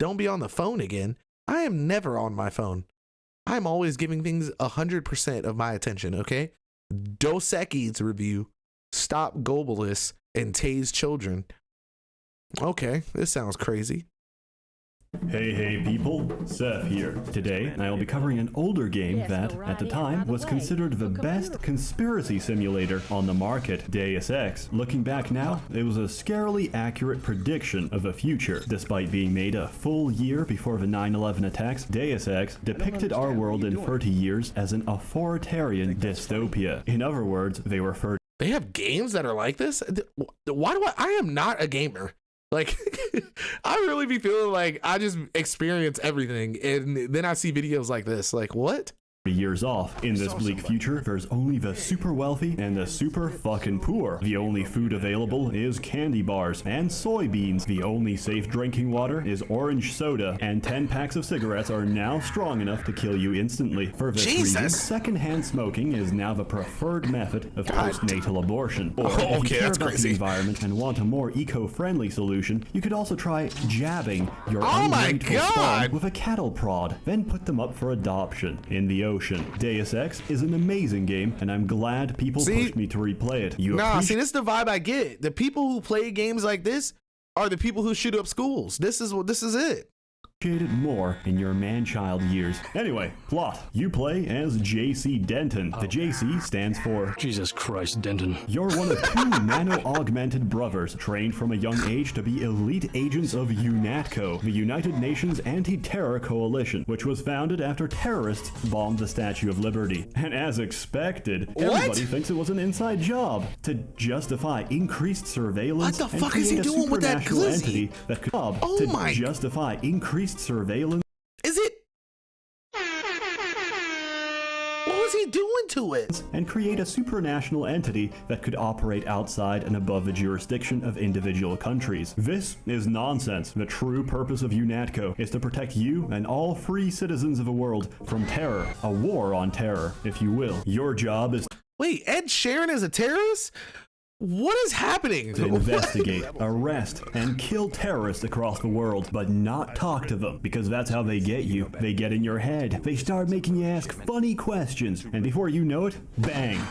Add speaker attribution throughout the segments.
Speaker 1: don't be on the phone again. I am never on my phone. I'm always giving things 100% of my attention, okay? Dos Equis review, stop globalists, and tase children. Okay, this sounds crazy.
Speaker 2: Hey people, Seth here. Today, I will be covering an older game that, at the time, was considered the best conspiracy simulator on the market, Deus Ex. Looking back now, it was a scarily accurate prediction of the future. Despite being made a full year before the 9/11 attacks, Deus Ex depicted our world in 30 years as an authoritarian dystopia. In other words, they referred.
Speaker 1: They have games that are like this? Why do I am not a gamer. Like, I really be feeling like I just experience everything, and then I see videos like this. Like, what?
Speaker 2: Years off. In this bleak future, there's only the super wealthy and the super fucking poor. The only food available is candy bars and soybeans. The only safe drinking water is orange soda, and 10 packs of cigarettes are now strong enough to kill you instantly. For this reason, secondhand smoking is now the preferred method of postnatal abortion. Or if you care about the environment and want a more eco-friendly solution, you could also try jabbing your ungrateful spawn with a cattle prod, then put them up for adoption in the ocean. Deus Ex is an amazing game, and I'm glad people pushed me to replay it.
Speaker 1: See, this is the vibe I get. The people who play games like this are the people who shoot up schools. This is it.
Speaker 2: It more in your man-child years. Anyway, plot. You play as JC Denton. The JC stands for
Speaker 3: Jesus Christ, Denton.
Speaker 2: You're one of 2 nano-augmented brothers trained from a young age to be elite agents of UNATCO, the United Nations Anti-Terror Coalition, which was founded after terrorists bombed the Statue of Liberty. And as expected, everybody thinks it was an inside job to justify increased surveillance.
Speaker 1: What the fuck is he doing with that glizzy?
Speaker 2: That could justify increased surveillance.
Speaker 1: Is it? What was he doing to it?
Speaker 2: And create a supranational entity that could operate outside and above the jurisdiction of individual countries. This is nonsense. The true purpose of UNATCO is to protect you and all free citizens of the world from terror, a war on terror, if you will. Your job is...
Speaker 1: Wait, Ed Sheeran is a terrorist? What is happening?
Speaker 2: To investigate, arrest, and kill terrorists across the world, but not talk to them, because that's how they get you. They get in your head. They start making you ask funny questions, and before you know it, bang.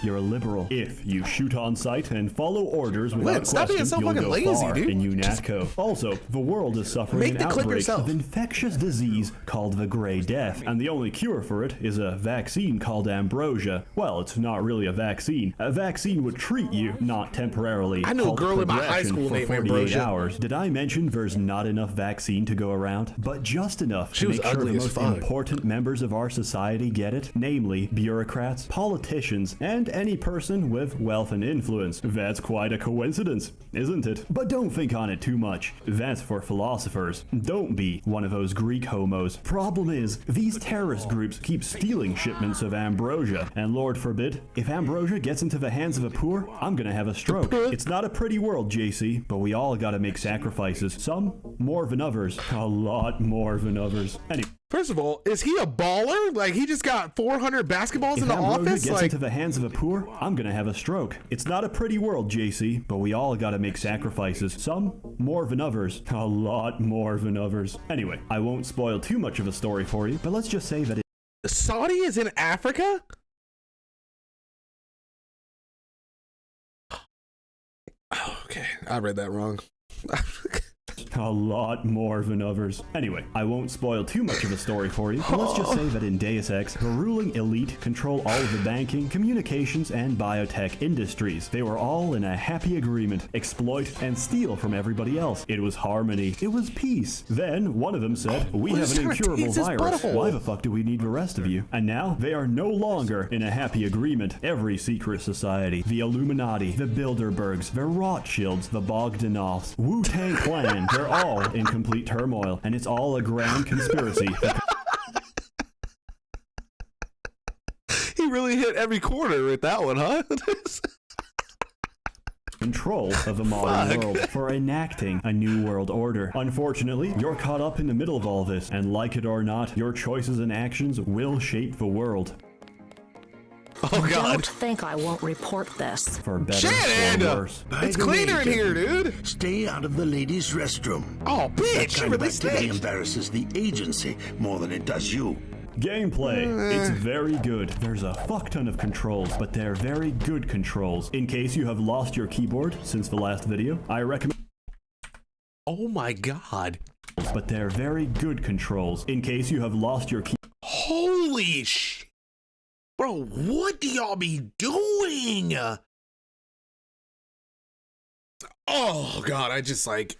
Speaker 2: You're a liberal. If you shoot on sight and follow orders without question, you'll go far in UNATCO. Also, the world is suffering an outbreak of infectious disease called the Grey Death, and the only cure for it is a vaccine called ambrosia. Well, it's not really a vaccine. A vaccine would treat you, not temporarily.
Speaker 1: I know a girl in my high school named Ambrosia.
Speaker 2: Hours. Did I mention there's not enough vaccine to go around? But just enough to make sure the most important members of our society get it, namely bureaucrats, politicians, and any person with wealth and influence. That's quite a coincidence, isn't it? But don't think on it too much. That's for philosophers. Don't be one of those Greek homos. Problem is, these terrorist groups keep stealing shipments of ambrosia, and Lord forbid, if ambrosia gets into the hands of the poor, I'm gonna have a stroke. It's not a pretty world, JC, but we all gotta make sacrifices. Some more than others. A lot more than others. Anyway.
Speaker 1: First of all, is he a baller? Like, he just got 400 basketballs in the office?
Speaker 2: If gets into the hands of the poor, I'm gonna have a stroke. It's not a pretty world, JC, but we all gotta make sacrifices. Some more than others. A lot more than others. Anyway, I won't spoil too much of a story for you, but let's just say that
Speaker 1: Saudi is in Africa? Oh, okay, I read that wrong.
Speaker 2: A lot more than others. Anyway, I won't spoil too much of a story for you, but let's just say that in Deus Ex, the ruling elite control all of the banking, communications, and biotech industries. They were all in a happy agreement, exploit and steal from everybody else. It was harmony. It was peace. Then, one of them said, we have an incurable virus. Why the fuck do we need the rest of you? And now, they are no longer in a happy agreement. Every secret society, the Illuminati, the Bilderbergs, the Rothschilds, the Bogdanovs, Wu-Tang Clan, they're all in complete turmoil, and it's all a grand conspiracy.
Speaker 1: He really hit every corner with that one, huh?
Speaker 2: Control of the modern world for enacting a new world order. Unfortunately, you're caught up in the middle of all this, and like it or not, your choices and actions will shape the world.
Speaker 1: Oh God.
Speaker 3: Don't think I won't report this.
Speaker 2: For better or
Speaker 1: Shannon!
Speaker 2: worse.
Speaker 1: It's cleaner in here, dude.
Speaker 4: Stay out of the ladies' restroom.
Speaker 1: Oh,
Speaker 4: That
Speaker 1: bitch, she
Speaker 4: kind of
Speaker 1: really
Speaker 4: activity
Speaker 1: stinks.
Speaker 4: embarrasses the agency more than it does you.
Speaker 2: Gameplay. It's very good. There's a fuck ton of controls, but they're very good controls. In case you have lost your keyboard since the last video, I recommend...
Speaker 1: Oh my God.
Speaker 2: But they're very good controls. In case you have lost your key...
Speaker 1: Holy sh... Bro, what do y'all be doing? Oh God, I just like...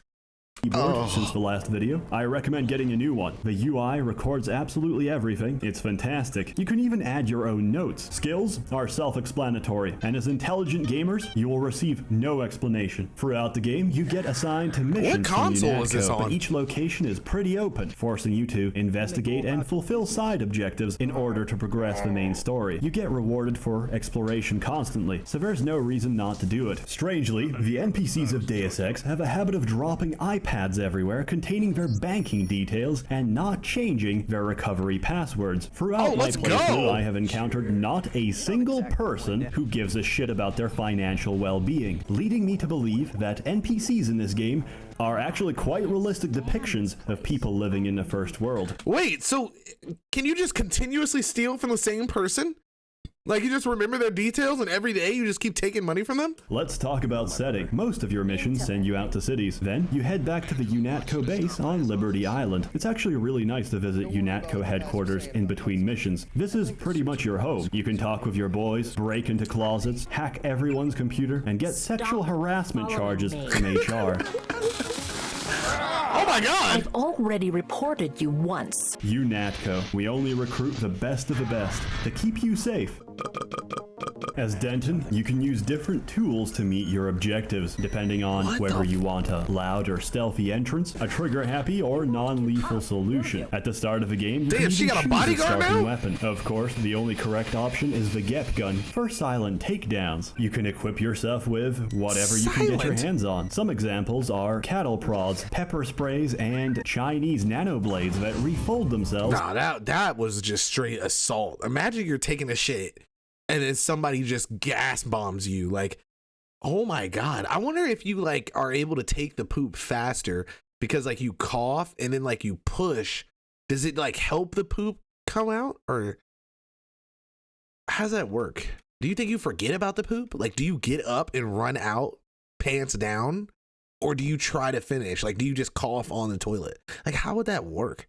Speaker 2: keyboard since the last video, I recommend getting a new one. The UI records absolutely everything. It's fantastic. You can even add your own notes. Skills are self-explanatory, and as intelligent gamers, you will receive no explanation. Throughout the game, you get assigned to missions from
Speaker 1: console is this
Speaker 2: Joenojoseph,
Speaker 1: on?
Speaker 2: but each location is pretty open, forcing you to investigate and fulfill side objectives in order to progress the main story. You get rewarded for exploration constantly, so there's no reason not to do it. Strangely, the NPCs of Deus Ex have a habit of dropping iPads everywhere containing their banking details and not changing their recovery passwords. Throughout my
Speaker 1: let's
Speaker 2: playthrough,
Speaker 1: go!
Speaker 2: I have encountered not a single person who gives a shit about their financial well-being, leading me to believe that NPCs in this game are actually quite realistic depictions of people living in the first world.
Speaker 1: Wait, so can you just continuously steal from the same person? Like you just remember their details and every day you just keep taking money from them?
Speaker 2: Let's talk about setting. Most of your missions send you out to cities. Then you head back to the UNATCO base on Liberty Island. It's actually really nice to visit UNATCO headquarters in between missions. This is pretty much your home. You can talk with your boys, break into closets, hack everyone's computer, and get sexual harassment charges from HR.
Speaker 1: Oh my God!
Speaker 3: I've already reported you once.
Speaker 2: UNATCO, we only recruit the best of the best to keep you safe. As Denton, you can use different tools to meet your objectives, depending on whether you want a loud or stealthy entrance, a trigger-happy or non-lethal solution. At the start of the game, you
Speaker 1: Damn,
Speaker 2: can
Speaker 1: she
Speaker 2: even
Speaker 1: got a
Speaker 2: choose
Speaker 1: bodyguard
Speaker 2: starting
Speaker 1: now?
Speaker 2: weapon. Of course, the only correct option is the Get Gun for silent takedowns. You can equip yourself with whatever you can get your
Speaker 1: Silent?
Speaker 2: hands on. Some examples are cattle prods, pepper sprays, and Chinese nanoblades that refold themselves.
Speaker 1: Nah, that was just straight assault. Imagine you're taking a shit and then somebody just gas bombs you. Like, oh my God. I wonder if you like are able to take the poop faster because like you cough and then like you push. Does it like help the poop come out, or how does that work? Do you think you forget about the poop? Like, do you get up and run out pants down, or do you try to finish? Like, do you just cough on the toilet? Like, how would that work?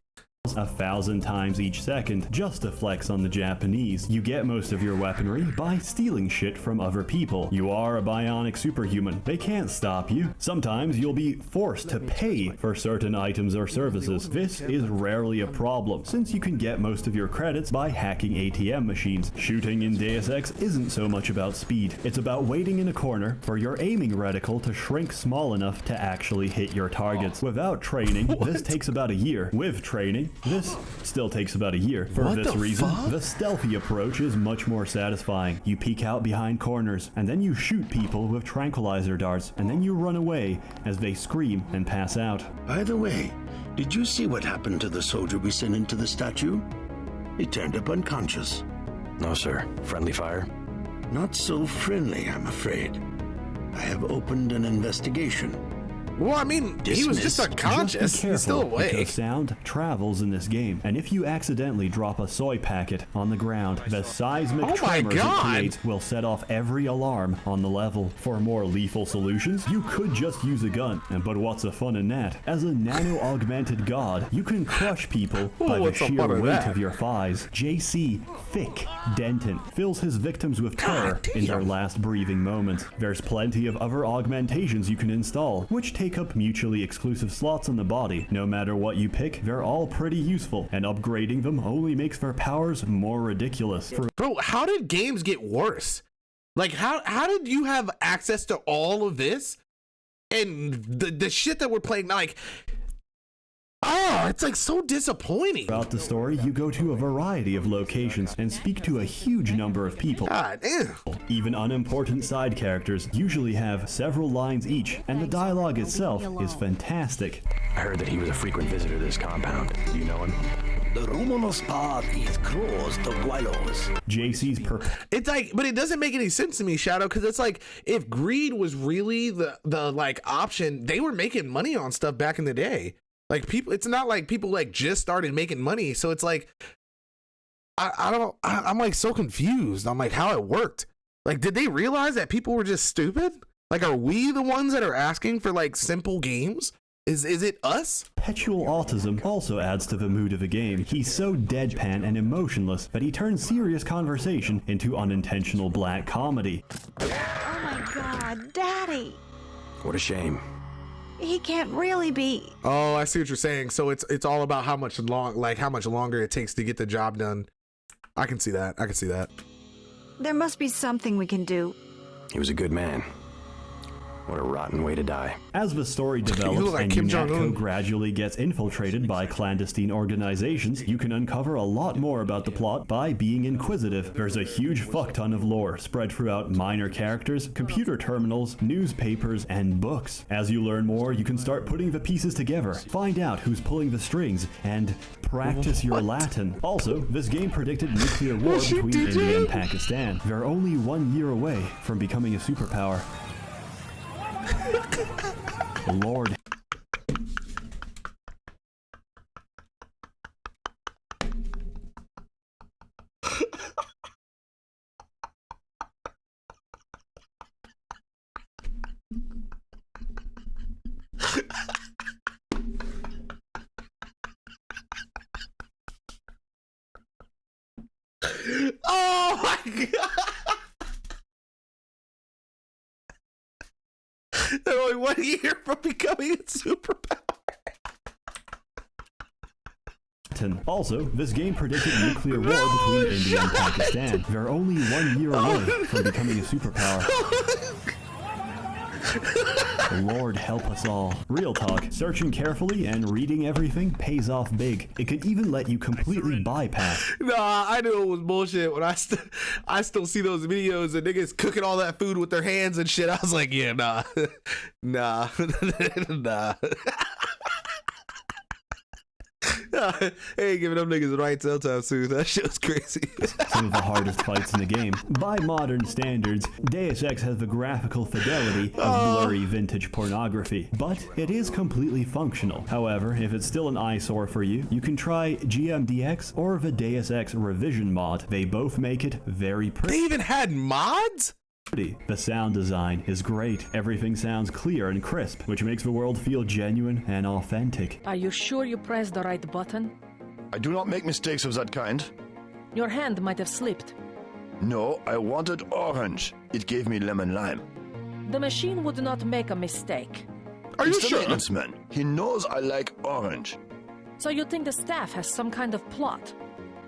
Speaker 2: 1,000 times each second just to flex on the Japanese. You get most of your weaponry by stealing shit from other people. You are a bionic superhuman. They can't stop you. Sometimes you'll be forced to pay for certain items or services. This is rarely a problem, since you can get most of your credits by hacking ATM machines. Shooting in Deus Ex isn't so much about speed. It's about waiting in a corner for your aiming reticle to shrink small enough to actually hit your targets. Without training, this takes about a year. With training, this still takes about a year. For this reason, the stealthy approach is much more satisfying. You peek out behind corners, and then you shoot people with tranquilizer darts, and then you run away as they scream and pass out.
Speaker 4: By the way, did you see what happened to the soldier we sent into the statue? He turned up unconscious.
Speaker 5: No, sir. Friendly fire?
Speaker 4: Not so friendly, I'm afraid. I have opened an investigation.
Speaker 1: Well, I mean, he was just
Speaker 4: Dismissed.
Speaker 1: unconscious.
Speaker 2: Just be
Speaker 1: He's still
Speaker 2: careful,
Speaker 1: awake.
Speaker 2: because sound travels in this game, and if you accidentally drop a soy packet on the ground, the seismic
Speaker 1: Oh my
Speaker 2: tremors it
Speaker 1: God.
Speaker 2: creates will set off every alarm on the level. For more lethal solutions, you could just use a gun, but what's the fun in that? As a nano-augmented god, you can crush people by the
Speaker 1: what's the
Speaker 2: sheer
Speaker 1: fun in
Speaker 2: weight
Speaker 1: that?
Speaker 2: of your thighs. JC Thick Denton fills his victims with terror in their last breathing moments. There's plenty of other augmentations you can install, which take up mutually exclusive slots in the body. No matter what you pick, they're all pretty useful, and upgrading them only makes their powers more ridiculous.
Speaker 1: Bro, how did games get worse? Like, how did you have access to all of this? And the shit that we're playing, like, oh, it's like so disappointing.
Speaker 2: Throughout the story, you go to a variety of locations and speak to a huge number of people.
Speaker 1: God damn.
Speaker 2: Even unimportant side characters usually have several lines each, and the dialogue itself is fantastic.
Speaker 5: I heard that he was a frequent visitor to this compound. Do you know him?
Speaker 4: The Rumonos path is closed to Guilos.
Speaker 2: JC's
Speaker 1: It's like, but it doesn't make any sense to me, Shadow, because it's like if greed was really the like option, they were making money on stuff back in the day. Like people, it's not like people like just started making money. So it's like, I'm like so confused on like how it worked. Like, did they realize that people were just stupid? Like, are we the ones that are asking for like simple games? Is it us?
Speaker 2: perpetual autism also adds to the mood of the game. He's so deadpan and emotionless that he turns serious conversation into unintentional black comedy.
Speaker 6: Oh my God, Daddy!
Speaker 5: What a shame.
Speaker 6: He can't really be.
Speaker 1: Oh, I see what you're saying. So it's all about how much longer it takes to get the job done. I can see that. I can see that.
Speaker 6: There must be something we can do.
Speaker 5: He was a good man. What a rotten way to die.
Speaker 2: As the story develops
Speaker 1: like
Speaker 2: and
Speaker 1: Kim
Speaker 2: UNATCO
Speaker 1: Jong-un.
Speaker 2: gradually gets infiltrated by clandestine organizations, you can uncover a lot more about the plot by being inquisitive. There's a huge fuckton of lore spread throughout minor characters, computer terminals, newspapers, and books. As you learn more, you can start putting the pieces together, find out who's pulling the strings, and practice your Latin. Also, this game predicted nuclear war between India and Pakistan. They're only 1 year away from becoming a superpower. Lord.
Speaker 1: Oh my God! They're only 1 year from becoming a superpower.
Speaker 2: Also, this game predicted nuclear war between India and Pakistan. They're only 1 year away from becoming a superpower. Lord help us all. Real talk, searching carefully and reading everything pays off big. It could even let you completely bypass.
Speaker 1: Nah, I knew it was bullshit when I still see those videos of niggas cooking all that food with their hands and shit. I was like, yeah, nah. Nah. Nah. I ain't giving them niggas the right sometime soon. That shit was crazy.
Speaker 2: Some of the hardest fights in the game. By modern standards, Deus Ex has the graphical fidelity of blurry vintage pornography, but it is completely functional. However, if it's still an eyesore for you, you can try GMDX or the Deus Ex revision mod. They both make it very pretty.
Speaker 1: They even had mods?
Speaker 2: The sound design is great. Everything sounds clear and crisp, which makes the world feel genuine and authentic.
Speaker 3: Are you sure you pressed the right button?
Speaker 7: I do not make mistakes of that kind.
Speaker 3: Your hand might have slipped.
Speaker 7: No, I wanted orange. It gave me lemon lime.
Speaker 3: The machine would not make a mistake.
Speaker 1: Are you
Speaker 7: It's the
Speaker 1: sure?
Speaker 7: maintenance man. He knows I like orange.
Speaker 3: So you think the staff has some kind of plot?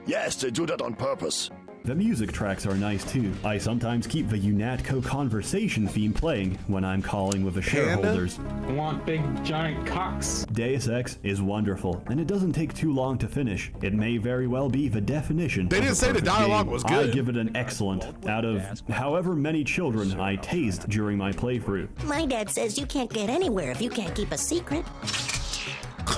Speaker 7: Yes, they do that on purpose.
Speaker 2: The music tracks are nice too. I sometimes keep the UNATCO conversation theme playing when I'm calling with the shareholders.
Speaker 8: I want big giant cocks.
Speaker 2: Deus Ex is wonderful, and it doesn't take too long to finish. It may very well be the definition.
Speaker 1: They didn't say the dialogue was good.
Speaker 2: I give it an excellent out of however many children I tased during my playthrough.
Speaker 9: My dad says you can't get anywhere if you can't keep a secret.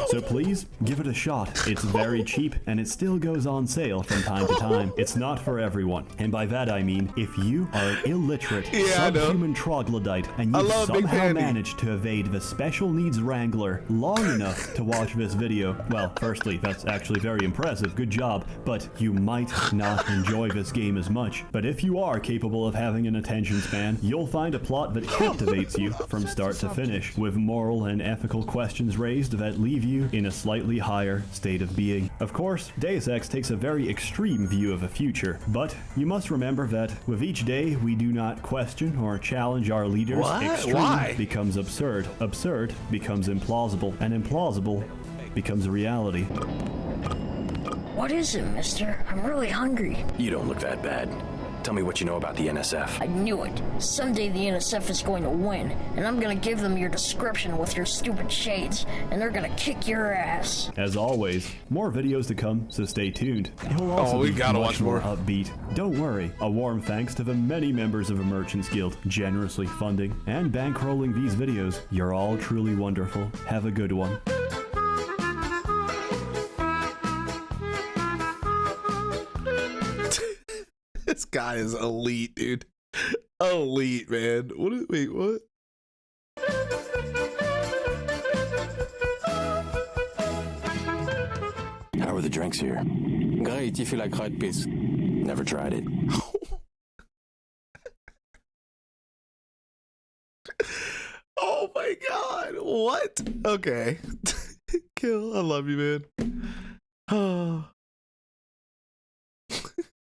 Speaker 2: So please, give it a shot. It's very cheap, and it still goes on sale from time to time. It's not for everyone, and by that I mean, if you are an illiterate, subhuman troglodyte, and you somehow managed to evade the special needs wrangler long enough to watch this video, well, firstly, that's actually very impressive, good job, but you might not enjoy this game as much. But if you are capable of having an attention span, you'll find a plot that captivates you from start to finish, with moral and ethical questions raised that leave you in a slightly higher state of being. Of course, Deus Ex takes a very extreme view of the future, but you must remember that with each day we do not question or challenge our leaders, extreme becomes absurd, absurd becomes implausible, and implausible becomes a reality.
Speaker 9: What is it, mister? I'm really hungry.
Speaker 5: You don't look that bad. Tell me what you know about the NSF.
Speaker 9: I knew it. Someday the NSF is going to win, and I'm gonna give them your description with your stupid shades, and they're gonna kick your ass.
Speaker 2: As always, more videos to come, so stay tuned. It will also
Speaker 1: we
Speaker 2: be
Speaker 1: gotta
Speaker 2: much
Speaker 1: watch
Speaker 2: more
Speaker 1: more.
Speaker 2: upbeat. Don't worry, a warm thanks to the many members of the Merchants Guild generously funding and bankrolling these videos. You're all truly wonderful. Have a good one.
Speaker 1: guy is elite, dude. Elite, man. Wait, what?
Speaker 5: How are the drinks here?
Speaker 10: Great if you like red piece.
Speaker 5: Never tried it.
Speaker 1: Oh my god, what? Okay. Kill, I love you, man. Oh.